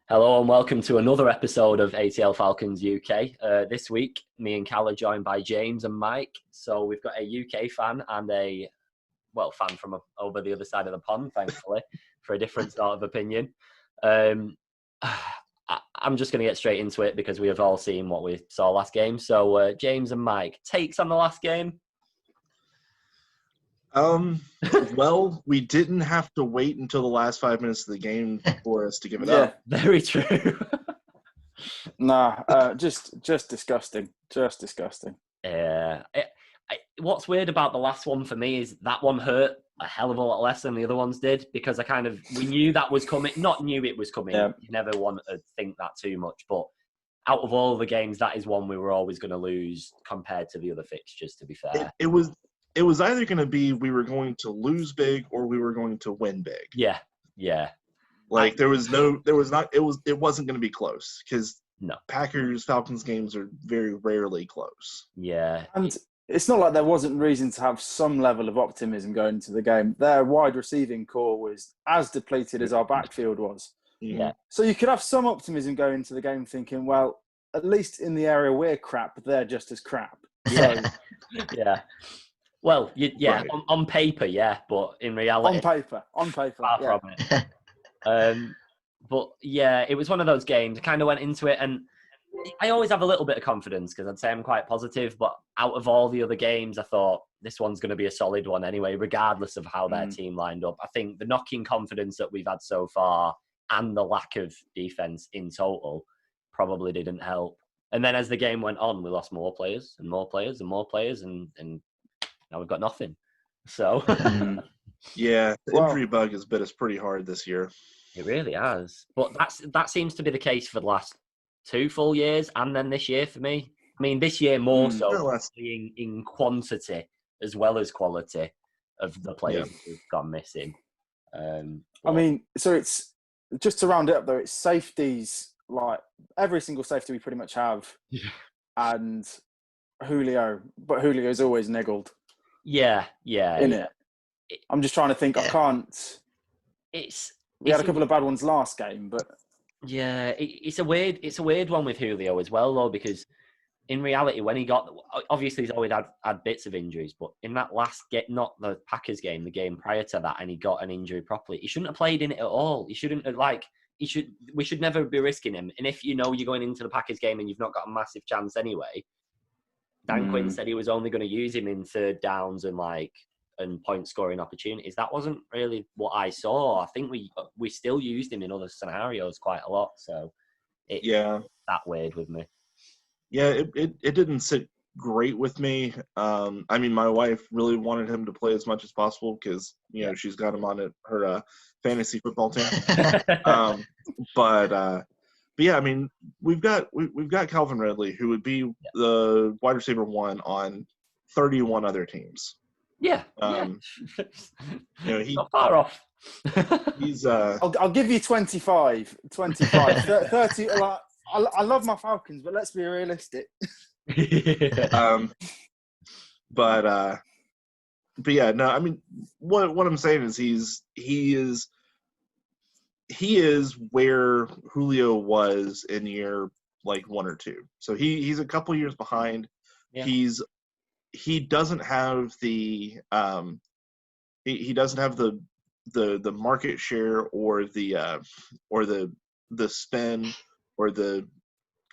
Hello and welcome to another episode of ATL Falcons UK. This week, me and Cal are joined by James and Mike. So we've got a UK fan and fan from over the other side of the pond, thankfully, for a different sort of opinion. I'm just going to get straight into it because we have all seen what we saw last game. So James and Mike, takes on the last game? Well, we didn't have to wait until the last 5 minutes of the game for us to give it up. Very true. Just disgusting. Just disgusting. Yeah. What's weird about the last one for me is that one hurt a hell of a lot less than the other ones did because we knew that was coming. Not knew it was coming. Yeah. You never want to think that too much. But out of all the games, that is one we were always going to lose compared to the other fixtures, to be fair. It was either going to be we were going to lose big or we were going to win big. Yeah. Like it wasn't going to be close because no. Packers Falcons games are very rarely close. Yeah. And it's not like there wasn't reason to have some level of optimism going into the game. Their wide receiving core was as depleted as our backfield was. Yeah. So you could have some optimism going into the game thinking, well, at least in the area we're crap, they're just as crap. Yeah. Yeah. Well, right. on paper, yeah, but in reality, on paper, far from it. But yeah, it was one of those games. I kind of went into it, and I always have a little bit of confidence because I'd say I'm quite positive. But out of all the other games, I thought this one's going to be a solid one anyway, regardless of how their team lined up. I think the knocking confidence that we've had so far and the lack of defense in total probably didn't help. And then as the game went on, we lost more players and more players and more players, and now we've got nothing. So, yeah, the injury bug has bit us pretty hard this year. It really has. But that seems to be the case for the last 2 full years, and then this year for me. I mean, this year more so in quantity as well as quality of the players who've gone missing. So it's just to round it up though. It's safeties, like every single safety we pretty much have, and Julio, but Julio's always niggled. Yeah. It. I'm just trying to think. I can't. We had a couple of bad ones last game, but yeah, it's a weird one with Julio as well, though, because in reality, when he got, obviously he's always had bits of injuries, but in that last game, not the Packers game, the game prior to that, and he got an injury properly, he shouldn't have played in it at all. He shouldn't have, we should never be risking him. And if you know you're going into the Packers game and you've not got a massive chance anyway, Dan Quinn said he was only going to use him in third downs and point scoring opportunities. That wasn't really what I saw. I think we still used him in other scenarios quite a lot. So that weird with me. Yeah, it didn't sit great with me. I mean, my wife really wanted him to play as much as possible because she's got him on her fantasy football team. But yeah, I mean, we've got Calvin Ridley, who would be the wide receiver 1 on 31 other teams. Yeah. He's not far off. He's. I'll give you 25, 30. I love my Falcons, but let's be realistic. But yeah, no. I mean, what I'm saying is he is where Julio was in year 1 or 2. So he's a couple years behind. Yeah. He doesn't have the he doesn't have the market share or the spin or the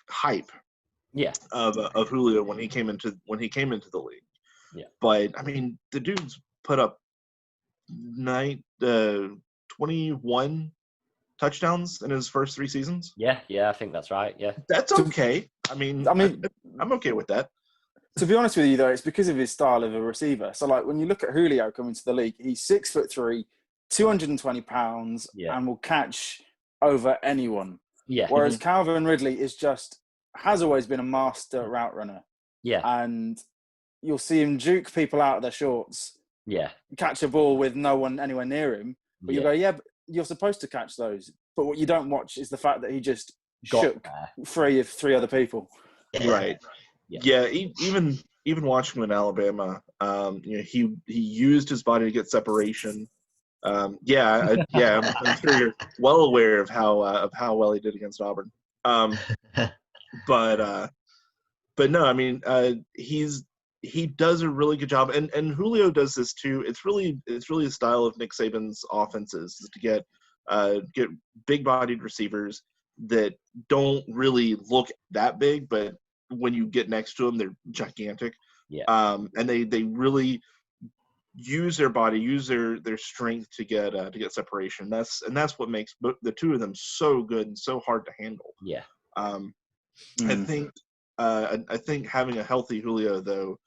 hype of Julio when he came into the league. Yeah. But I mean, the dude's put up 21 touchdowns in his first 3 seasons. Yeah, I think that's right. Yeah. That's okay. I mean I'm okay with that. To be honest with you, though, it's because of his style of a receiver. So, when you look at Julio coming to the league, he's 6'3", 220 pounds, and will catch over anyone. Yeah. Whereas Calvin Ridley has always been a master route runner. Yeah. And you'll see him juke people out of their shorts. Yeah. Catch a ball with no one anywhere near him. But you go, but you're supposed to catch those. But what you don't watch is the fact that he just shook 3 of 3 other people. Right. Yeah, even watching him in Alabama, he used his body to get separation. I'm sure you're well aware of how well he did against Auburn. But no, I mean, he does a really good job, and Julio does this too. It's really a style of Nick Saban's offenses is to get big-bodied receivers that don't really look that big, but when you get next to them, they're gigantic. Yeah. And they really use their body, use their strength to get separation. That's what makes the two of them so good and so hard to handle. Yeah. I think having a healthy Julio though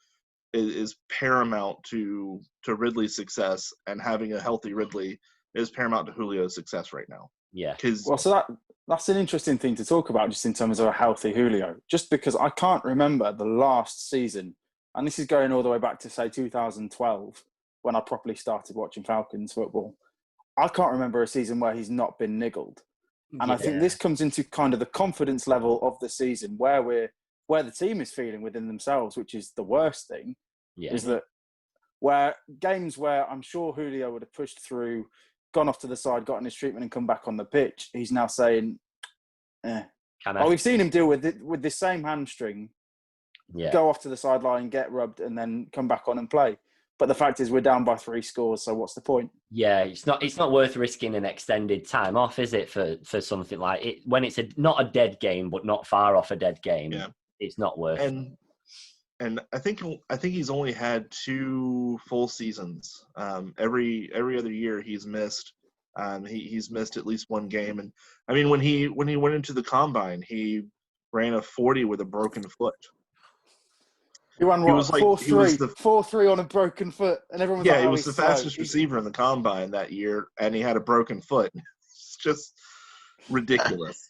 is paramount to Ridley's success, and having a healthy Ridley is paramount to Julio's success right now. Yeah. So that's an interesting thing to talk about, just in terms of a healthy Julio. Just because I can't remember the last season, and this is going all the way back to say 2012 when I properly started watching Falcons football. I can't remember a season where he's not been niggled. And I think this comes into kind of the confidence level of the season where the team is feeling within themselves, which is the worst thing, is that where games where I'm sure Julio would have pushed through, gone off to the side, gotten his treatment and come back on the pitch, he's now saying, we've seen him deal with it with this same hamstring, go off to the sideline, get rubbed, and then come back on and play. But the fact is, we're down by 3 scores, so what's the point? Yeah, it's not worth risking an extended time off, is it, for something like it when it's not a dead game, but not far off a dead game. Yeah. It's not worth. And I think he's only had 2 full seasons. Every other year he's missed. He's missed at least 1 game. And I mean, when he went into the combine, he ran a 40 with a broken foot. He ran 4.3 on a broken foot, and everyone was he was the fastest receiver in the combine that year, and he had a broken foot. It's just ridiculous.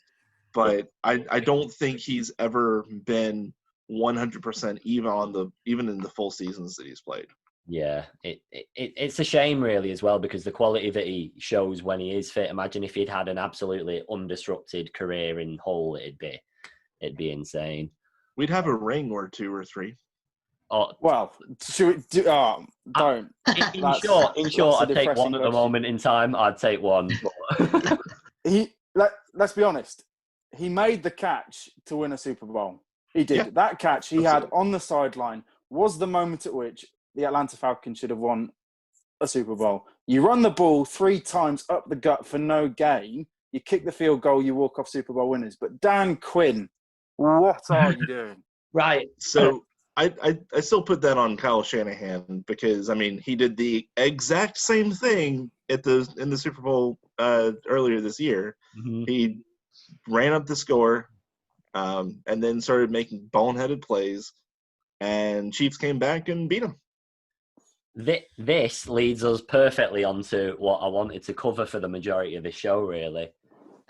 But I don't think he's ever been 100% even in the full seasons that he's played. Yeah, it's a shame really as well, because the quality that he shows when he is fit. Imagine if he'd had an absolutely undisrupted career in Hull, it'd be insane. We'd have a ring or 2 or 3. Oh, well, should we do? Don't. In short, I'd take one at the moment in time. I'd take one. Let's be honest. He made the catch to win a Super Bowl. He did. Yeah, that catch he had on the sideline was the moment at which the Atlanta Falcons should have won a Super Bowl. You run the ball 3 times up the gut for no gain. You kick the field goal. You walk off Super Bowl winners. But Dan Quinn, what are you doing? Right. So I still put that on Kyle Shanahan, because I mean he did the exact same thing in the Super Bowl earlier this year. Mm-hmm. He ran up the score, and then started making boneheaded plays, and Chiefs came back and beat him. This leads us perfectly onto what I wanted to cover for the majority of the show, really.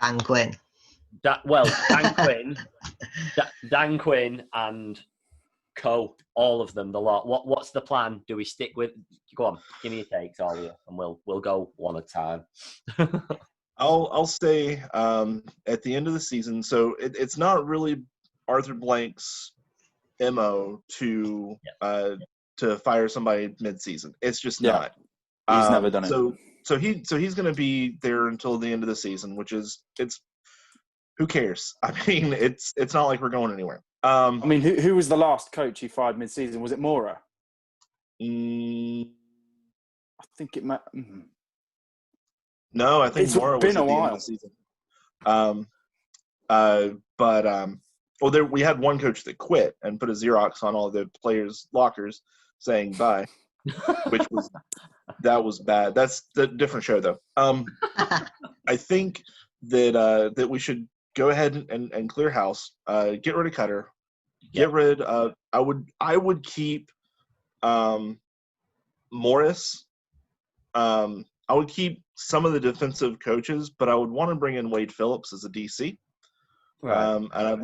Dan Quinn. Dan Quinn and all of them, the lot. What's the plan? Do we stick with? Go on, give me your takes, all of you, and we'll go one at a time. I'll say at the end of the season. So it's not really Arthur Blank's MO to fire somebody mid-season. It's just not. He's never done it. So he's going to be there until the end of the season, which is who cares? I mean, it's not like we're going anywhere. I mean, who was the last coach he fired mid-season? Was it Mora? I think it might. No, I think Mora was at the end of the season. We had one coach that quit and put a Xerox on all the players' lockers saying bye, that was bad. That's a different show though. I think that we should go ahead and clear house. Get rid of Cutter. Get rid. I would keep Morris. I would keep some of the defensive coaches, but I would want to bring in Wade Phillips as a DC. Right. And I'd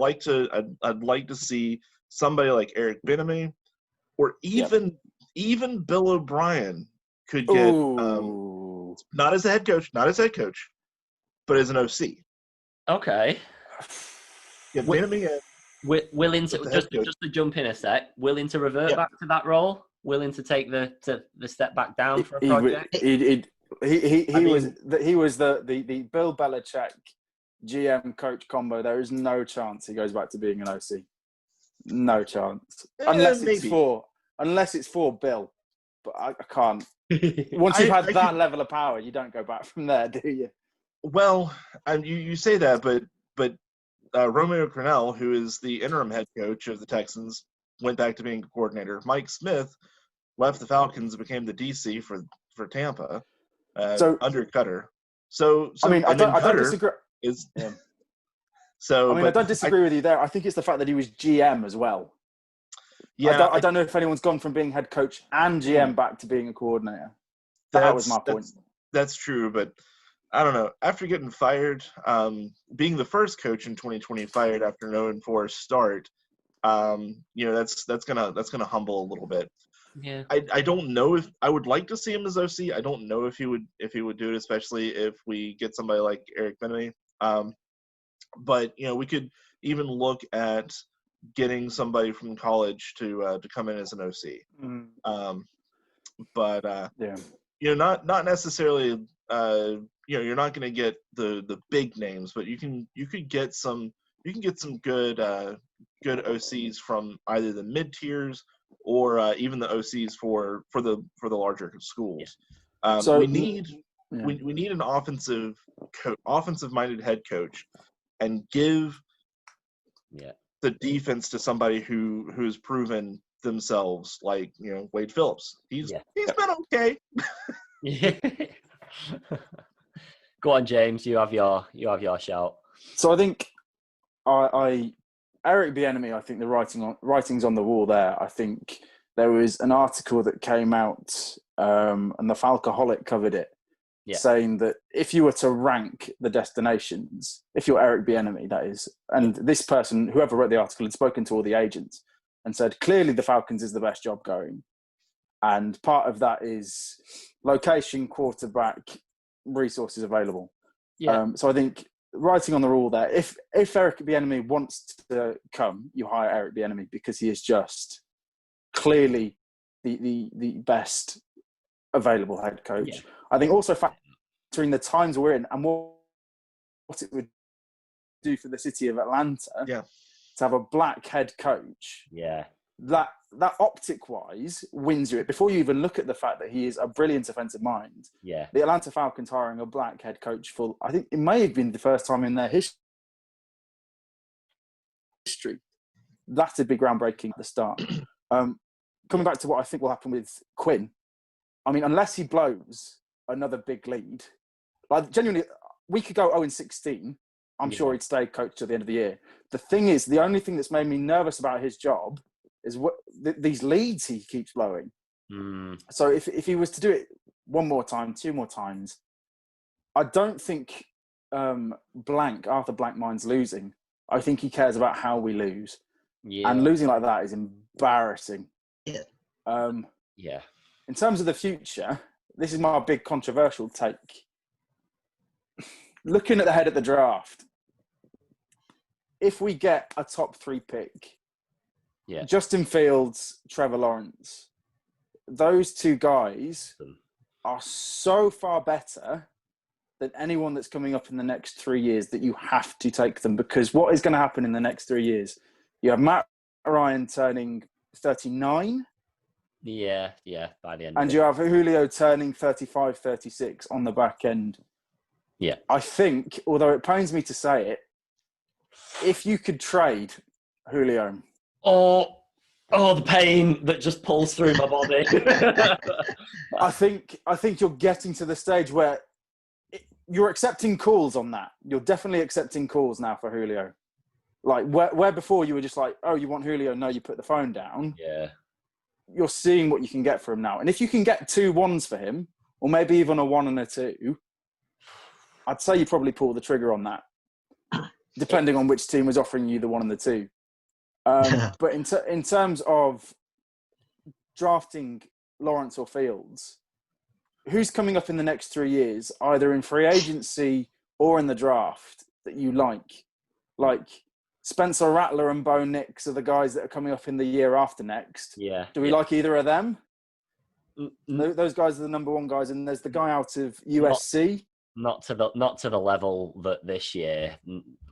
like to see somebody like Eric Bieniemy, or even Bill O'Brien could get not as a head coach, but as an OC. Okay. Yeah, Bieniemy. Willing to just to jump in a sec. Willing to revert back to that role. Willing to take the step back down for a project. He was the Bill Belichick GM coach combo. There is no chance he goes back to being an OC. No chance. Unless it's for Bill. But I can't. Once you've had that level of power, you don't go back from there, do you? Well, you say that, but Romeo Crennel, who is the interim head coach of the Texans, went back to being a coordinator. Mike Smith left the Falcons and became the DC for Tampa, under Cutter. So I mean, I don't disagree. I don't disagree with you there. I think it's the fact that he was GM as well. Yeah, I don't know if anyone's gone from being head coach and GM back to being a coordinator. That was my point. That's true, but I don't know. After getting fired, being the first coach in 2020 fired after an 0-4 start, that's gonna humble a little bit. Yeah. I don't know if I would like to see him as OC. I don't know if he would do it, especially if we get somebody like Eric Bieniemy. But we could even look at getting somebody from college to come in as an OC. Not necessarily. You're not going to get the big names, but you could get some good OCs from either the mid tiers or even the OCs for the larger schools. We need an offensive minded head coach, and give the defense to somebody who's proven themselves, like Wade Phillips. He's been okay. Yeah. Go on, James. You have your shout. So I think Eric Bieniemy, I think the writing's on the wall there. I think there was an article that came out, and the Falcoholic covered it, saying that if you were to rank the destinations, if you're Eric Bieniemy, that is, and this person, whoever wrote the article, had spoken to all the agents and said, clearly the Falcons is the best job going. And part of that is location, quarterback, resources available. Yeah. So I think writing on the wall there, if Eric Bieniemy wants to come, you hire Eric Bieniemy, because he is just clearly the best available head coach. Yeah. I think also factoring the times we're in and what it would do for the city of Atlanta to have a black head coach. Yeah. That optic-wise wins you it. Before you even look at the fact that he is a brilliant offensive mind, the Atlanta Falcons hiring a black head coach for, I think it may have been the first time in their history. That'd be groundbreaking at the start. Coming back to what I think will happen with Quinn, I mean, unless he blows another big lead, like genuinely, we could go 0-16. I'm sure he'd stay coach till the end of the year. The thing is, the only thing that's made me nervous about his job is what these leads he keeps blowing. So if he was to do it one more time, two more times, I don't think Arthur Blank minds losing. I think he cares about how we lose. Yeah. And losing like that is embarrassing. Yeah. In terms of the future, this is my big controversial take. Looking ahead at the draft, if we get a top 3 pick, Justin Fields, Trevor Lawrence, those two guys are so far better than anyone that's coming up in the next 3 years that you have to take them, because what is going to happen in the next 3 years? You have Matt Ryan turning 39. Yeah, by the end. And you have Julio turning 35, 36 on the back end. Yeah. I think, although it pains me to say it, if you could trade Julio... Oh, the pain that just pulls through my body. I think you're getting to the stage where you're accepting calls on that. You're definitely accepting calls now for Julio. Like where before you were just like, oh, you want Julio? No, you put the phone down. Yeah. You're seeing what you can get for him now. And if you can get 2 1s for him, or maybe even a 1 and a 2, I'd say you probably pull the trigger on that, depending on which team was offering you the 1 and the 2. But in terms of drafting Lawrence or Fields, who's coming up in the next 3 years, either in free agency or in the draft, that you like? Like Spencer Rattler and Bo Nix are the guys that are coming up in the year after next. Yeah. Do we like either of them? Those guys are the number one guys, and there's the guy out of USC. Not to the level that this year.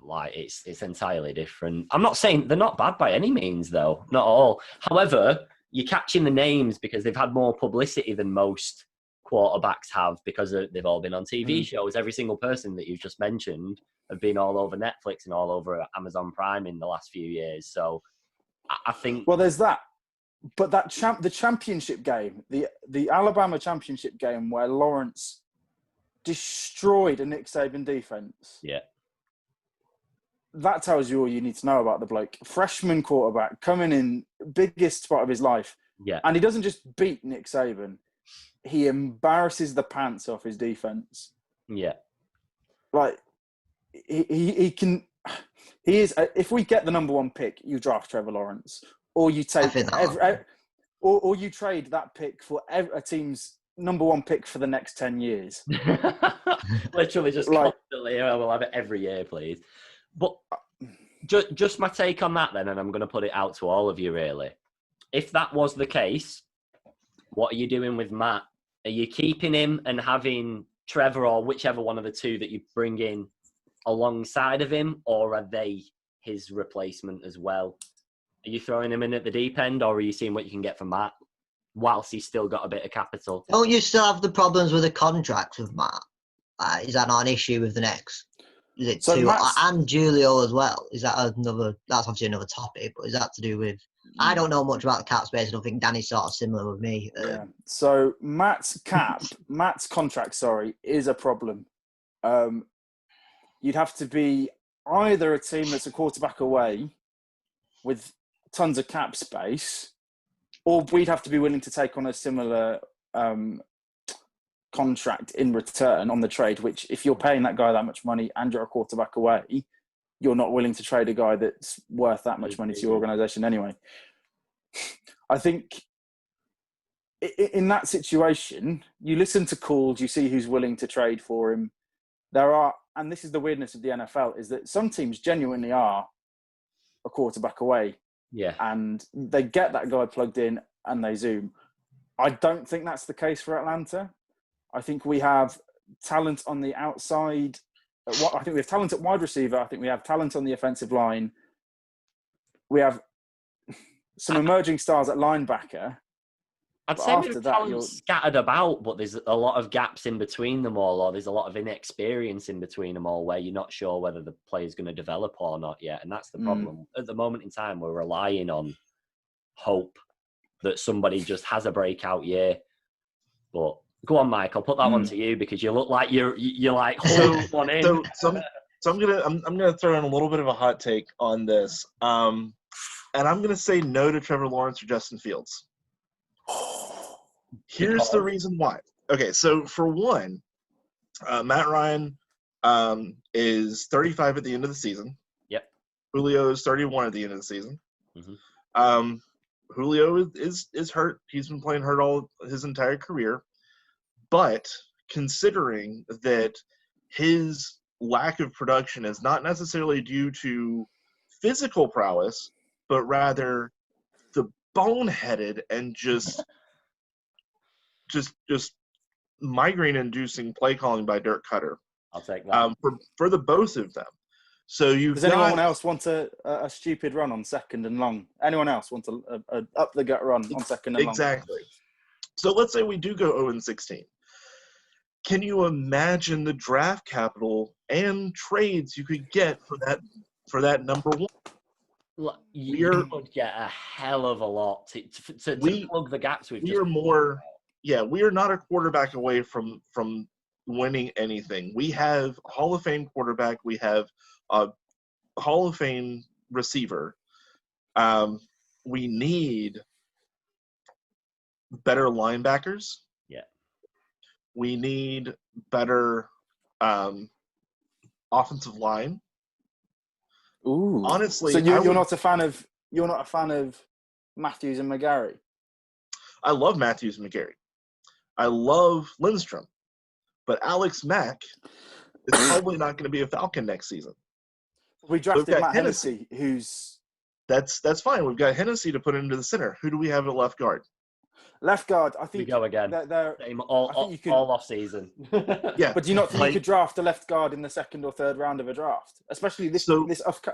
Like it's entirely different. I'm not saying they're not bad by any means, though, not all. However, you're catching the names because they've had more publicity than most quarterbacks have because they've all been on TV shows. Every single person that you've just mentioned have been all over Netflix and all over Amazon Prime in the last few years. So I think. Well, there's that. But the championship game, the Alabama championship game where Lawrence destroyed a Nick Saban defense. Yeah. That tells you all you need to know about the bloke. Freshman quarterback coming in, biggest spot of his life. Yeah. And he doesn't just beat Nick Saban. He embarrasses the pants off his defense. Yeah. Like, he can... He is... If we get the number one pick, you draft Trevor Lawrence. Or you take... Or you trade that pick for a team's number one pick for the next 10 years. Literally just constantly, we'll have it every year, please. But just my take on that then, and I'm going to put it out to all of you, really. If that was the case, what are you doing with Matt? Are you keeping him and having Trevor or whichever one of the two that you bring in alongside of him, or are they his replacement as well? Are you throwing him in at the deep end, or are you seeing what you can get from Matt whilst he's still got a bit of capital? Don't you still have the problems with the contracts with Matt? Is that not an issue with the next? Is it so two? And Julio as well. Is that another? That's obviously another topic, but is that to do with? I don't know much about the cap space. I don't think Danny's sort of similar with me. Yeah. So Matt's contract, is a problem. You'd have to be either a team that's a quarterback away with tons of cap space, or we'd have to be willing to take on a similar contract in return on the trade, which if you're paying that guy that much money and you're a quarterback away, you're not willing to trade a guy that's worth that much money to your organization anyway. I think in that situation, you listen to calls, you see who's willing to trade for him. And this is the weirdness of the NFL, is that some teams genuinely are a quarterback away. Yeah. And they get that guy plugged in and they zoom. I don't think that's the case for Atlanta. I think we have talent on the outside. I think we have talent at wide receiver. I think we have talent on the offensive line. We have some emerging stars at linebacker. I'd say we've talent scattered about, but there's a lot of gaps in between them all, or there's a lot of inexperience in between them all where you're not sure whether the player's going to develop or not yet. And that's the problem. At the moment in time, we're relying on hope that somebody just has a breakout year. But go on, Mike, I'll put that one to you because you look like you're like holding one in. So I'm gonna throw in a little bit of a hot take on this. And I'm gonna say no to Trevor Lawrence or Justin Fields. Here's the reason why. Okay, so for one, Matt Ryan is 35 at the end of the season. Yep. Julio is 31 at the end of the season. Mm-hmm. Julio is hurt. He's been playing hurt all his entire career. But considering that his lack of production is not necessarily due to physical prowess, but rather the boneheaded and just migraine-inducing play calling by Dirk Cutter. I'll take that. For the both of them. So does anyone else want a stupid run on second and long? Anyone else want a up the gut run on second and long? Exactly. So let's say we do go 0-16. Can you imagine the draft capital and trades you could get for that number one? You could get a hell of a lot to plug the gaps with. We are not a quarterback away from winning anything. We have a Hall of Fame quarterback. We have a Hall of Fame receiver. We need better linebackers. Yeah. We need better offensive line. Ooh. Honestly, so you're not a fan of Matthews and McGarry? I love Matthews and McGarry. I love Lindstrom, but Alex Mack is probably not going to be a Falcon next season. We drafted Matt Hennessy, who's that's fine. We've got Hennessy to put into the center. Who do we have at left guard? Left guard, I We think go again. Same all off season. Yeah. But do you not think you could draft a left guard in the second or third round of a draft, especially this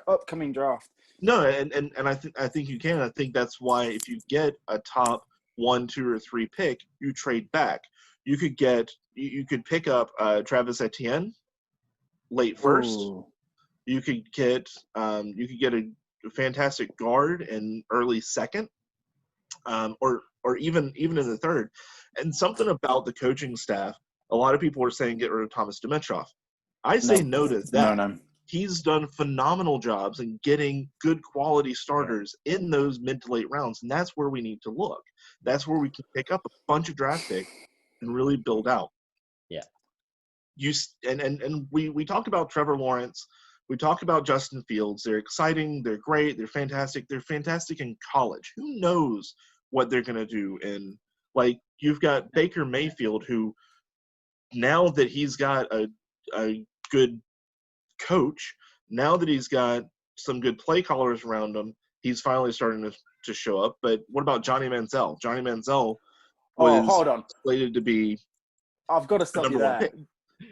upcoming draft? No, and I think you can. I think that's why if you get a top 1, 2, or 3 pick, you trade back. You could pick up Travis Etienne late first. Ooh. You could get a fantastic guard in early second, or even in the third. And something about the coaching staff, a lot of people are saying get rid of Thomas Dimitroff. I say no to that. No. He's done phenomenal jobs in getting good quality starters in those mid to late rounds, and that's where we need to look. That's where we can pick up a bunch of draft picks and really build out. Yeah. We talk about Trevor Lawrence. We talk about Justin Fields. They're exciting. They're great. They're fantastic. They're fantastic in college. Who knows what they're going to do in, like, you've got Baker Mayfield, who now that he's got a good coach, now that he's got some good play callers around him, he's finally starting to show up. But what about Johnny Manziel? Johnny Manziel was hold on. slated to be I've got to stop you there.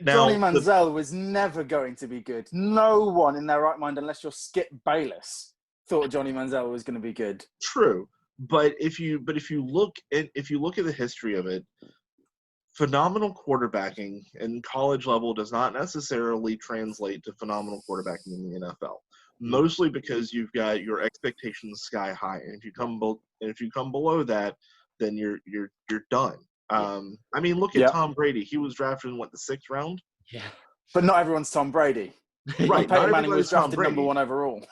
Now, Johnny Manziel was never going to be good. No one in their right mind, unless you're Skip Bayless, thought Johnny Manziel was going to be good. True, but if you look at the history of it, phenomenal quarterbacking in college level does not necessarily translate to phenomenal quarterbacking in the NFL. Mostly because you've got your expectations sky high, and if you come below that, then you're done. I mean, look at Tom Brady. He was drafted in the 6th round. Yeah, but not everyone's Tom Brady. Right, Peyton Manning was drafted number 1 overall.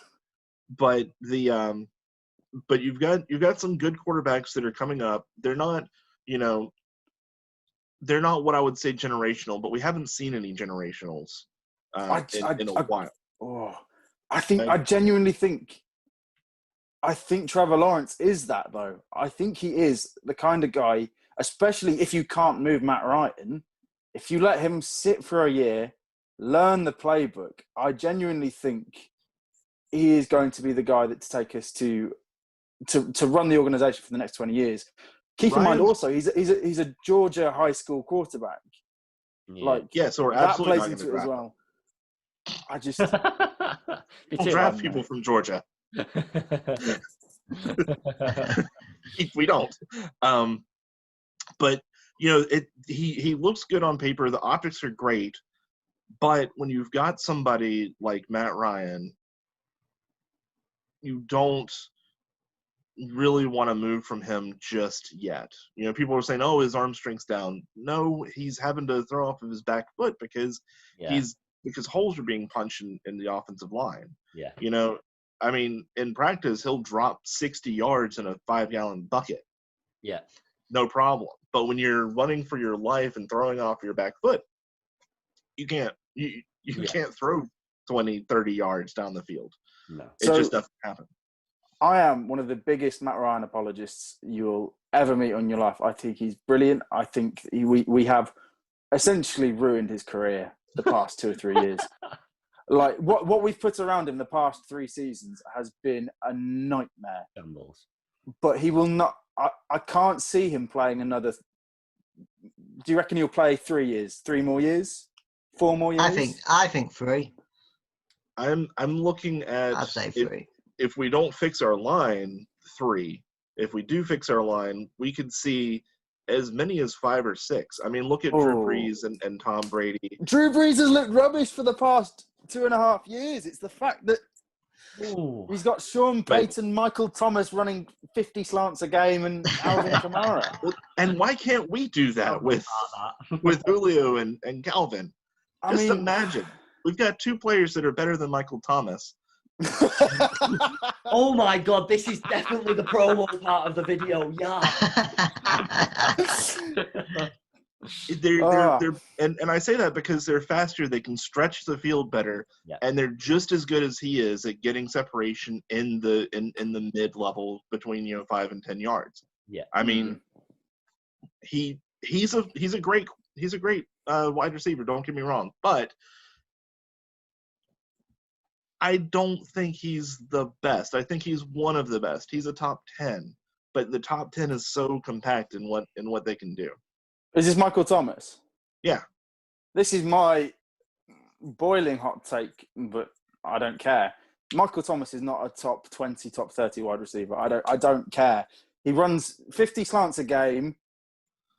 But but you've got some good quarterbacks that are coming up. They're not, they're not what I would say generational, but we haven't seen any generationals in a while. I genuinely think. I think Trevor Lawrence is that, though. I think he is the kind of guy, especially if you can't move Matt Ryan, if you let him sit for a year, learn the playbook, I genuinely think he is going to be the guy that to take us to run the organization for the next 20 years. Keep in mind also, he's a Georgia high school quarterback. Yeah. So we're that absolutely plays into it as well. I just we'll draft people from Georgia. If we don't, but he looks good on paper. The optics are great, but when you've got somebody like Matt Ryan, you don't really want to move from him just yet. People are saying, "Oh, his arm strength's down." No, he's having to throw off of his back foot because holes are being punched in the offensive line. Yeah. I mean, in practice, he'll drop 60 yards in a 5-gallon bucket. Yeah. No problem. But when you're running for your life and throwing off your back foot, you can't can't throw 20, 30 yards down the field. No. It just doesn't happen. I am one of the biggest Matt Ryan apologists you'll ever meet on your life. I think he's brilliant. I think we have essentially ruined his career the past 2 or 3 years. Like what we've put around him the past 3 seasons has been a nightmare. Shambles. But he will not. I can't see him playing another. Do you reckon he'll play 3 years? 3 more years? 4 more years? I think 3. I'm looking at. I'd say 3. If we don't fix our line, 3. If we do fix our line, we could see as many as 5 or 6. I mean, look at Drew Brees and Tom Brady. Drew Brees has looked rubbish for the past 2.5 years. It's the fact that he's got Sean Payton, Michael Thomas running 50 slants a game, and Alvin Kamara. And why can't we do that with Julio and Calvin? Imagine. We've got 2 players that are better than Michael Thomas. Oh my God, this is definitely the promo part of the video. Yeah. They're and I say that because they're faster, they can stretch the field better, and they're just as good as he is at getting separation in the mid level between 5 and 10 yards. Yeah. I mean, he's a great wide receiver, don't get me wrong, but I don't think he's the best. I think he's one of the best. He's a top 10. but the top 10 is so compact in what they can do. Is this Michael Thomas? Yeah. This is my boiling hot take, but I don't care. Michael Thomas is not a top 20, top 30 wide receiver. I don't care. He runs 50 slants a game,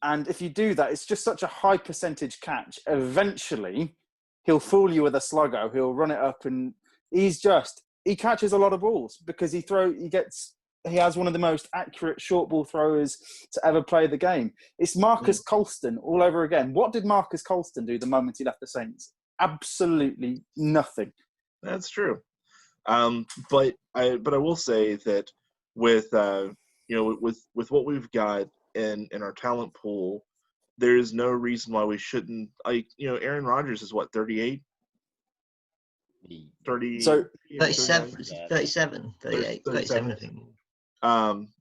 and if you do that, it's just such a high percentage catch. Eventually, he'll fool you with a sluggo. He'll run it up, and he catches a lot of balls because he has one of the most accurate short ball throwers to ever play the game. It's Marcus Colston all over again. What did Marcus Colston do the moment he left the Saints? Absolutely nothing. That's true. But I will say that with with what we've got in our talent pool, there's no reason why we shouldn't. Aaron Rodgers is what, 38? 30. So 37, 38, 37, I think.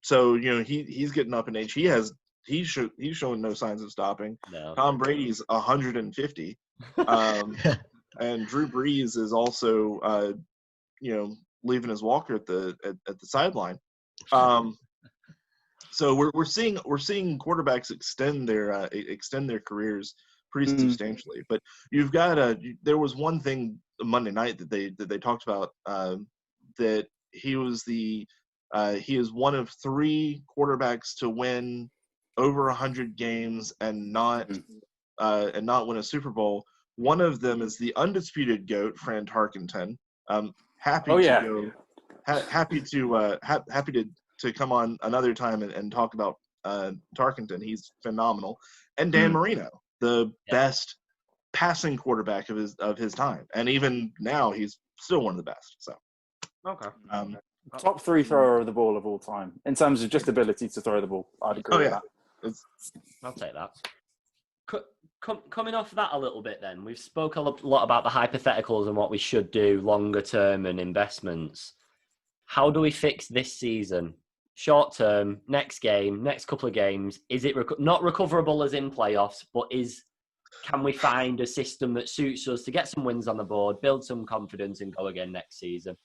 So he's getting up in age. He's showing no signs of stopping. No. Tom Brady's 150. And Drew Brees is also leaving his walker at the sideline. So we're seeing quarterbacks extend their careers pretty substantially. But you've got there was one thing Monday night that they talked about, that he is one of 3 quarterbacks to win over 100 games and not win a Super Bowl. One of them is the undisputed GOAT, Fran Tarkenton. Happy to come on another time and talk about Tarkenton. He's phenomenal. And Dan Marino, the best passing quarterback of his time, and even now he's still one of the best. So okay, top 3 thrower of the ball of all time in terms of just ability to throw the ball. I'd agree with that. I'll take that. Coming off that a little bit, then we've spoke a lot about the hypotheticals and what we should do longer term and investments. How do we fix this season? Short term, next game, next couple of games. Is it not recoverable as in playoffs, but can we find a system that suits us to get some wins on the board, build some confidence, and go again next season?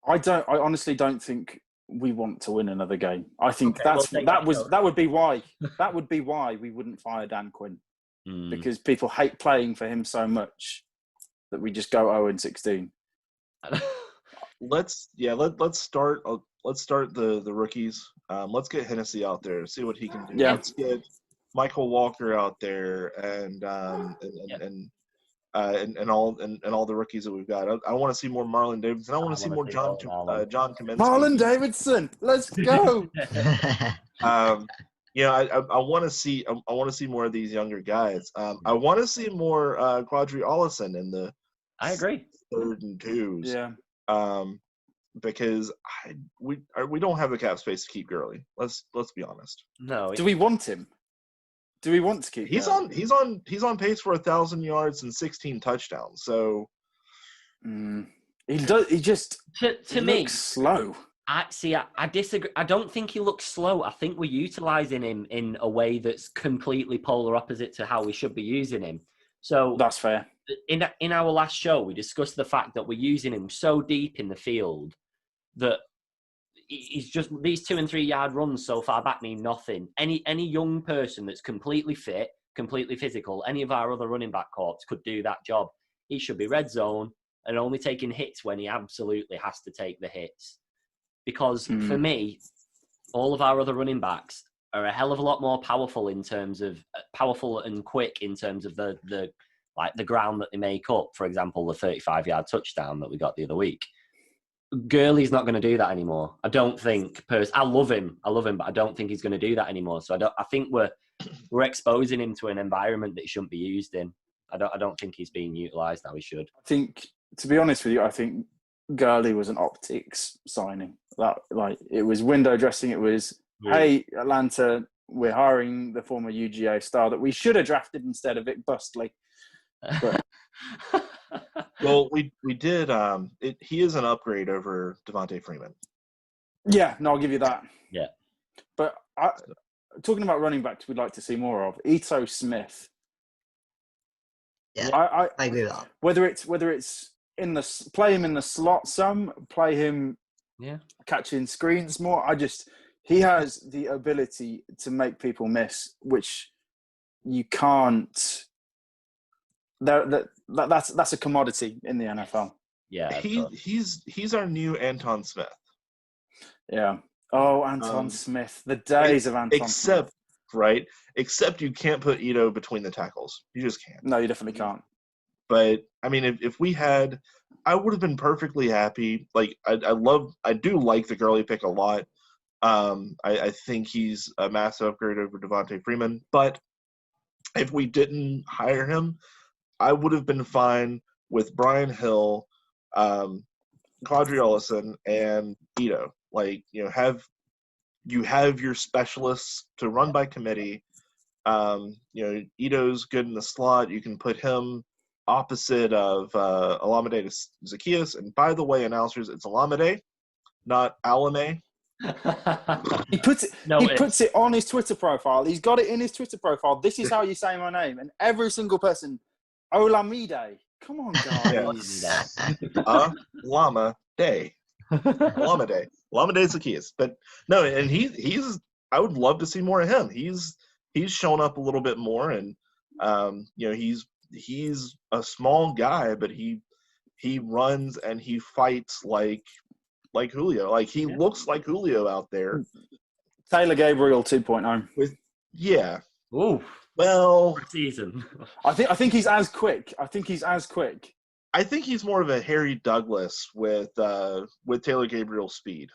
I honestly don't think we want to win another game. I think that would be why we wouldn't fire Dan Quinn, because people hate playing for him so much that we just go 0-16. Let's start the rookies. Let's get Hennessy out there, see what he can do. Yeah. Let's get Michael Walker out there and all the rookies that we've got. I want to see more Marlon Davidson. I want to see more John Kaminsky. Marlon Davidson, let's go. I want to see more of these younger guys. I want to see more Quadri Allison in the. I agree. 3rd and 2s. Yeah. Because we don't have the cap space to keep Gurley. Let's be honest. No. Do we want him? Do we want to keep? He's on pace for 1,000 yards and 16 touchdowns. So he does. He just to me looks slow. I disagree. I don't think he looks slow. I think we're utilising him in a way that's completely polar opposite to how we should be using him. So that's fair. In our last show, we discussed the fact that we're using him so deep in the field that he's just these 2 and 3 yard runs so far back mean nothing. Any young person that's completely fit, completely physical, any of our other running back corps could do that job. He should be red zone and only taking hits when he absolutely has to take the hits. Because for me, all of our other running backs are a hell of a lot more powerful and quick in terms of the ground that they make up. For example, the 35-yard touchdown that we got the other week. Gurley's not going to do that anymore. I don't think. I love him, but I don't think he's going to do that anymore. So I think we're exposing him to an environment that he shouldn't be used in. I don't think he's being utilised how he should. I think, to be honest with you, I think Gurley was an optics signing. It was window dressing. It was, hey, Atlanta, we're hiring the former UGA star that we should have drafted instead of Vic Bustley. But well, we did. He is an upgrade over Devontae Freeman. Yeah, no, I'll give you that. Yeah, but talking about running backs, we'd like to see more of Ito Smith. Yeah, I agree with that. Whether it's play him in the slot some, play him catching screens more. he has the ability to make people miss, which you can't. That's a commodity in the NFL. Yeah, he's our new Anton Smith. Yeah. Oh, Anton Smith. The days of Anton Smith. Right? Except you can't put Ito between the tackles. You just can't. No, you definitely can't. But, I mean, if we had – I would have been perfectly happy. Like, I do like the Gurley pick a lot. I think he's a massive upgrade over Devontae Freeman. But if we didn't hire him, I would have been fine with Brian Hill, Quadri Ollison, and Ito. Like, you have your specialists to run by committee. Ito's good in the slot. You can put him opposite of Olamide Zaccheaus. And by the way, announcers, it's Olamide, not Alame. He puts it on his Twitter profile. He's got it in his Twitter profile. This is how you say my name. And every single person, Olamide. Come on, guys. Olamide. Olamide Zaccheaus. But no, and he's I would love to see more of him. He's shown up a little bit more, and he's a small guy, but he runs and he fights like Julio. Like he looks like Julio out there. Taylor Gabriel 2.0. Ooh. Well, season. I think he's as quick. I think he's more of a Harry Douglas with Taylor Gabriel's speed.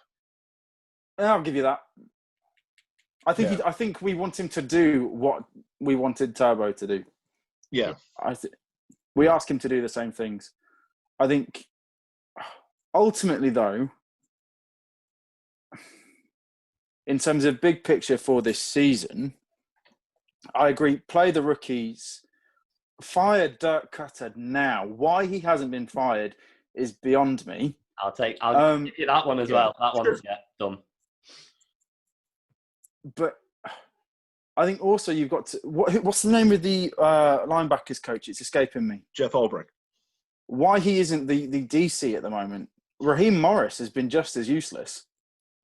I'll give you that. I think we want him to do what we wanted Turbo to do. Yeah. We ask him to do the same things. I think ultimately, though, in terms of big picture for this season, I agree. Play the rookies. Fire Dirk Cutter now. Why he hasn't been fired is beyond me. I'll give you that one as well. That one's done. But I think also you've got to. What's the name of the linebackers coach? It's escaping me. Jeff Ulbrich. Why he isn't the DC at the moment? Raheem Morris has been just as useless.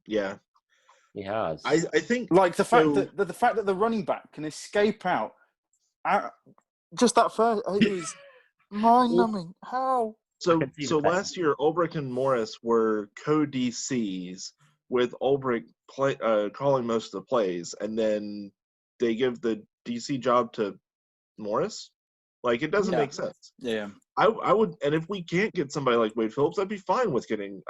Yeah, he has. I think like the fact that the running back can escape out just that first is mind-numbing. How? So last year, Ulbrich and Morris were co-DCs with Ulbrich calling most of the plays, and then they give the DC job to Morris. Like, it doesn't make sense. Yeah. I would, and if we can't get somebody like Wade Phillips, I'd be fine with getting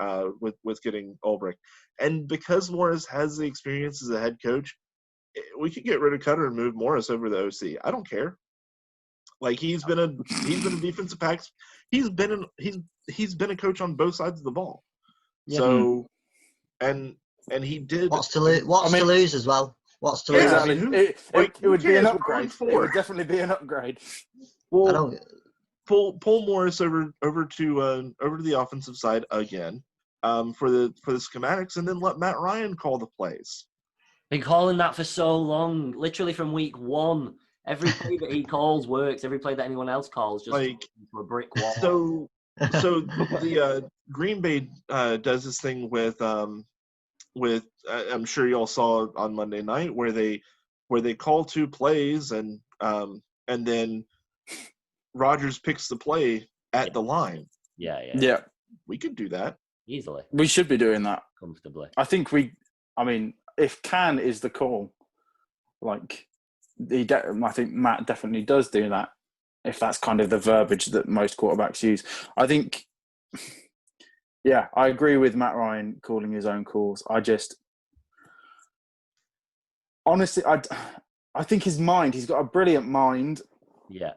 getting Ulbrich. And because Morris has the experience as a head coach, we could get rid of Cutter and move Morris over the OC. I don't care. Like, he's been a defensive backs. He's been a coach on both sides of the ball. Yeah. So, and he did. What's to lose as well? What's to lose? Exactly. It would be an upgrade. It would definitely be an upgrade. Well, pull Morris over to the offensive side again, for the schematics, and then let Matt Ryan call the plays. Been calling that for so long, literally from week one. Every play that he calls works. Every play that anyone else calls just into a brick wall. So the Green Bay does this thing with I'm sure y'all saw on Monday night where they call two plays and then Rodgers picks the play at the line. Yeah. We could do that easily. We should be doing that comfortably. I think if can is the call, like I think Matt definitely does do that. If that's kind of the verbiage that most quarterbacks use, I think. Yeah, I agree with Matt Ryan calling his own calls. Honestly, I think his mind, he's got a brilliant mind. Yeah.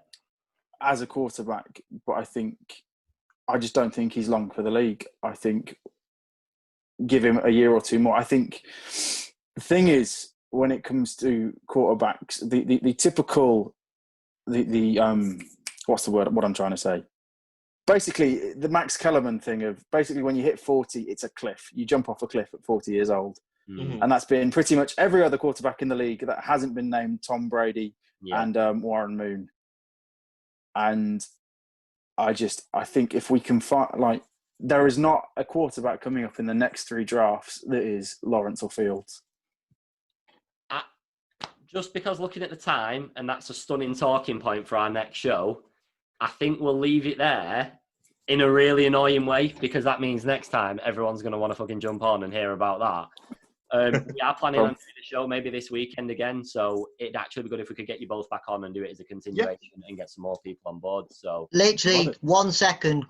As a quarterback, but I just don't think he's long for the league. I think give him a year or two more. I think the thing is, when it comes to quarterbacks, the typical, what's the word? What I'm trying to say? Basically, the Max Kellerman thing of basically when you hit 40, it's a cliff. You jump off a cliff at 40 years old. Mm-hmm. And that's been pretty much every other quarterback in the league that hasn't been named Tom Brady and Warren Moon. And I think if we can find, there is not a quarterback coming up in the next three drafts that is Lawrence or Fields. just because looking at the time, and that's a stunning talking point for our next show, I think we'll leave it there in a really annoying way, because that means next time everyone's going to want to fucking jump on and hear about that. We are planning on doing the show maybe this weekend again, so it'd actually be good if we could get you both back on and do it as a continuation and get some more people on board. So literally 1 second.